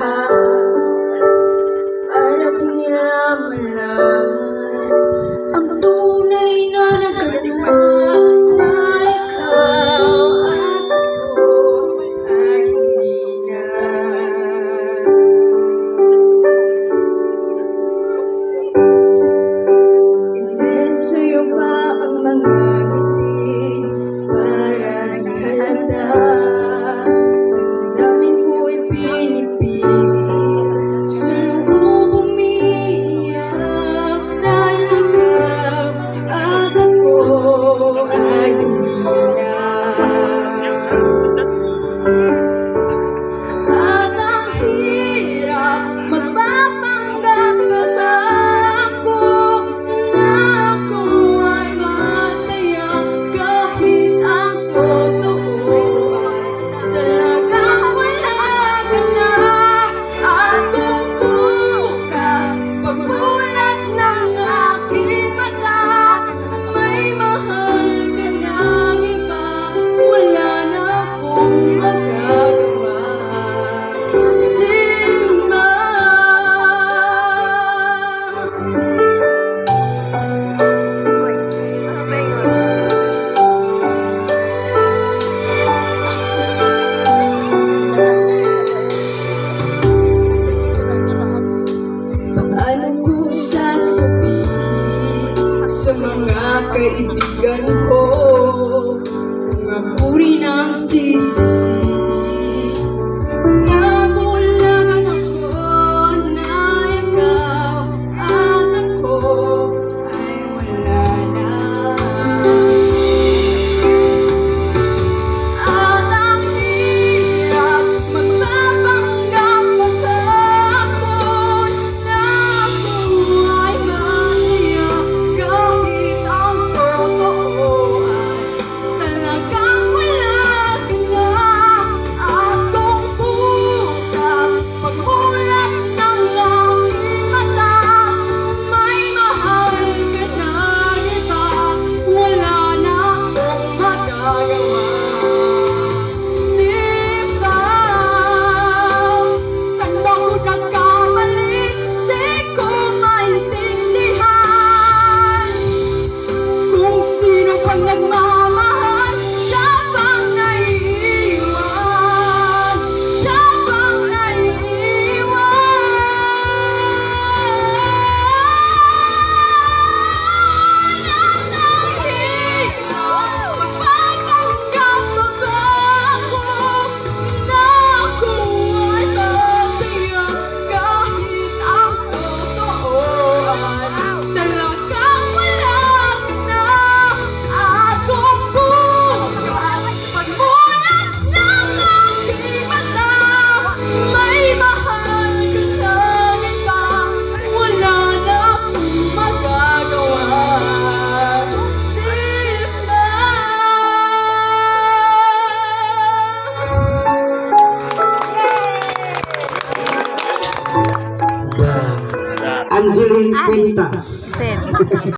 ka para di nila malaman ang tunay na naganap na ikaw at ako ay hindi na. Hindi sa'yo pa ang mga ngiti para di halata. Damdamin ko'y pinipigil, sinubong umiiyak dahil ikaw at ako ay hindi na. At ang hirap magpapanggap na ako na ako ay masaya kahit ang totoo ay talagang wala ka na. At kung bukas pagmulat ng aking mata may mahal ka ng iba, wala na akong magagawa. Di ba? Ano ko sasabihin sa mga kaibigan ko kung ako rin ang sisisihin? Nakulangan ako na ikaw at ako ay wala na. At ang hirap magpapanggap kahapon na ako ay masaya kahit ang totoo ay talagang wala ka na. At kung bukas pagmulat ng aking mata may mahal ka na iba, wala na akong magagawa. Di ba? Saan ba ako nagkamali? Di ko maintindihan. Kung sino pang nagmamahal, siya pang naiiwan. Siya pang naiiwan. At ang hirap magpapanggap pa ba ako na ako ay masaya kahit ang totoo ay talagang wala ka na. At kung bukas pagmulat ng aking mata may mahal ka ng iba, wala na akong magagawa. Di ba? Angeline Quintas.